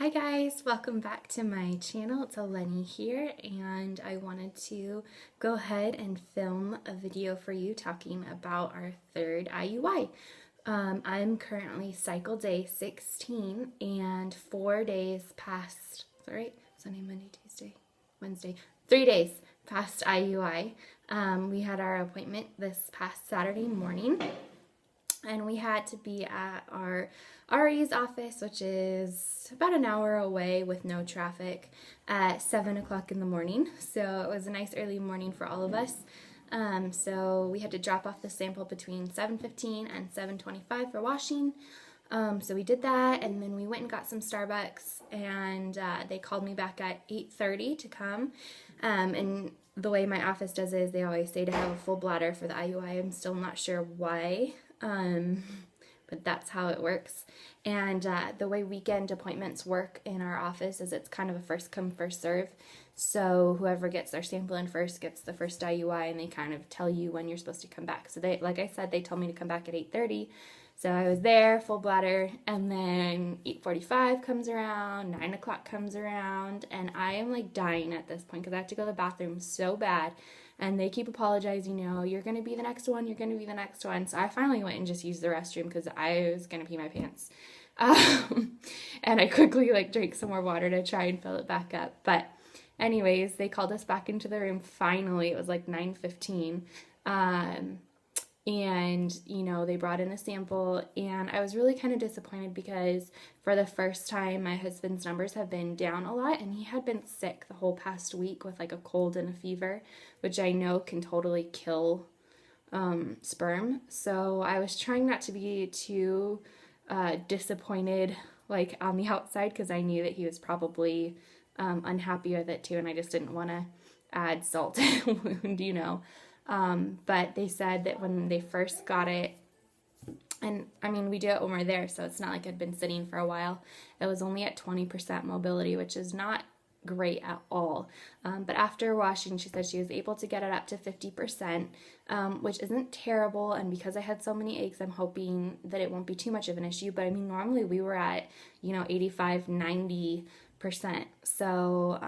Hi guys, welcome back to my channel. It's Eleni here, and I wanted to go ahead and film a video for you talking about our third IUI. I'm currently cycle day 16 and 4 days past, is that right? Sunday, Monday, Tuesday, Wednesday, 3 days past IUI. We had our appointment this past Saturday morning, and we had to be at our RE's office, which is about an hour away with no traffic, at 7 o'clock in the morning. So it was a nice early morning for all of us. So we had to drop off the sample between 7:15 and 7:25 for washing. So we did that, and then we went and got some Starbucks, and they called me back at 8:30 to come. And the way my office does it is they always say to have a full bladder for the IUI. I'm still not sure why. But that's how it works. And the way weekend appointments work in our office is it's kind of a first come, first serve. So whoever gets their sample in first gets the first IUI, and they kind of tell you when you're supposed to come back. So they, like I said, they told me to come back at 8:30. So I was there, full bladder, and then 8:45 comes around, 9 o'clock comes around, and I am like dying at this point because I have to go to the bathroom so bad. And they keep apologizing, you're going to be the next one, you're going to be the next one. So I finally went and just used the restroom because I was going to pee my pants. And I quickly drank some more water to try and fill it back up. But anyways, they called us back into the room finally. It was like 9:15. And, they brought in a sample, and I was really kind of disappointed because for the first time, my husband's numbers have been down a lot, and he had been sick the whole past week with a cold and a fever, which I know can totally kill sperm. So I was trying not to be too disappointed, on the outside, because I knew that he was probably unhappy with it too, and I just didn't want to add salt to the wound, But they said that when they first got it, and I mean, we do it when we're there, so it's not like I'd been sitting for a while. It was only at 20% mobility, which is not great at all. But after washing, she said she was able to get it up to 50%, which isn't terrible. And because I had so many eggs, I'm hoping that it won't be too much of an issue. But I mean, normally we were at, 85, 90%. So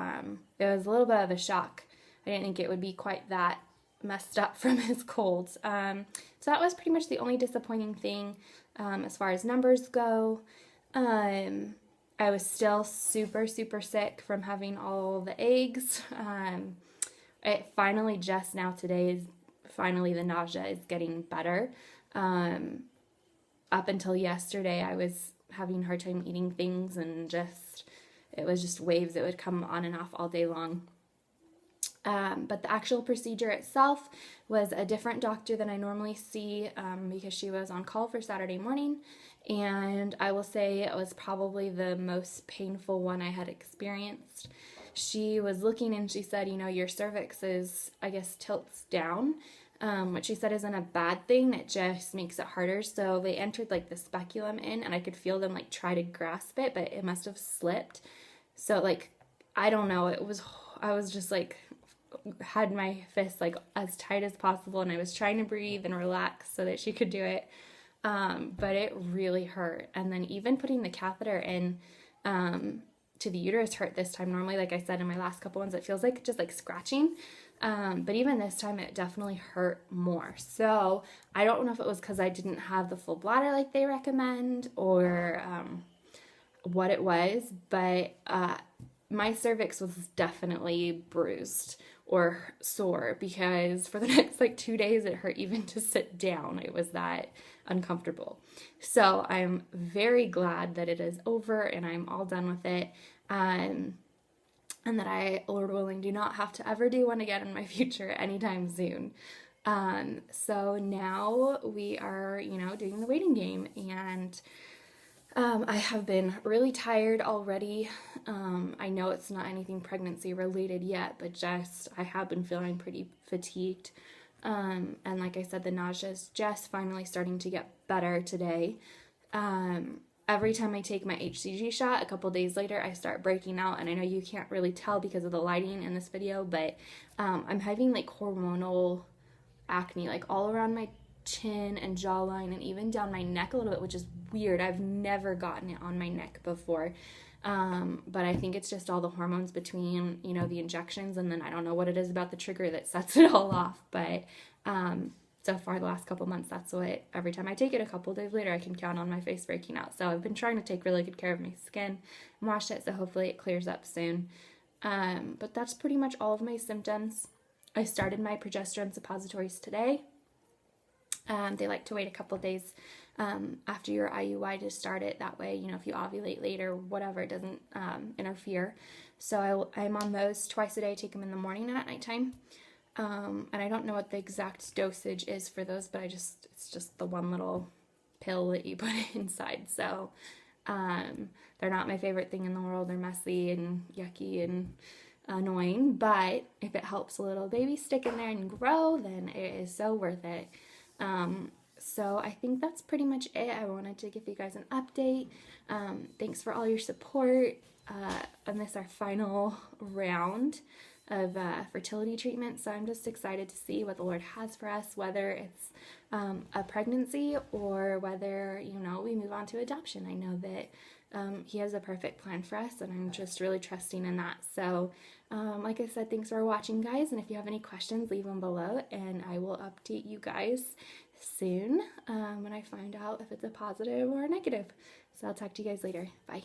it was a little bit of a shock. I didn't think it would be quite that messed up from his colds. So that was pretty much the only disappointing thing as far as numbers go. I was still super, super sick from having all the eggs. It finally just now today is finally the nausea is getting better. Up until yesterday, I was having a hard time eating things, and it was just waves that would come on and off all day long. But the actual procedure itself was a different doctor than I normally see because she was on call for Saturday morning, and I will say it was probably the most painful one I had experienced. She was looking and she said, your cervix is, I guess, tilts down, which she said isn't a bad thing. It just makes it harder. So they entered the speculum in, and I could feel them try to grasp it, but it must have slipped. So I don't know. I was just had my fist as tight as possible, and I was trying to breathe and relax so that she could do it, but it really hurt. And then even putting the catheter in to the uterus hurt this time. Normally, like I said in my last couple ones, it feels just scratching, but even this time it definitely hurt more. So I don't know if it was because I didn't have the full bladder like they recommend, or what it was, but my cervix was definitely bruised or sore because for the next 2 days it hurt even to sit down. It was that uncomfortable. So I'm very glad that it is over and I'm all done with it, and that I, Lord willing, do not have to ever do one again in my future anytime soon. So now we are, doing the waiting game, and I have been really tired already. I know it's not anything pregnancy related yet, but I have been feeling pretty fatigued. And like I said, the nausea is just finally starting to get better today. Every time I take my HCG shot, a couple days later, I start breaking out. And I know you can't really tell because of the lighting in this video, but I'm having hormonal acne, all around my chin and jawline, and even down my neck a little bit, which is weird. I've never gotten it on my neck before. But I think it's just all the hormones between, you know, the injections, and then I don't know what it is about the trigger that sets it all off. But so far the last couple months, that's what, every time I take it, a couple days later, I can count on my face breaking out. So I've been trying to take really good care of my skin and wash it, so hopefully it clears up soon. But that's pretty much all of my symptoms. I started my progesterone suppositories today. They like to wait a couple days after your IUI to start it. That way, you know, if you ovulate later, whatever, it doesn't interfere. So I'm on those twice a day. I take them in the morning and at nighttime. And I don't know what the exact dosage is for those, but it's just the one little pill that you put inside. So they're not my favorite thing in the world. They're messy and yucky and annoying, but if it helps a little baby stick in there and grow, then it is so worth it. So I think that's pretty much it. I wanted to give you guys an update. Thanks for all your support on this, our final round of fertility treatment. So I'm just excited to see what the Lord has for us, whether it's a pregnancy or whether, you know, we move on to adoption. I know that He has a perfect plan for us, and I'm just really trusting in that. So like I said, thanks for watching, guys, and if you have any questions, leave them below, and I will update you guys soon when I find out if it's a positive or a negative. So I'll talk to you guys later. Bye.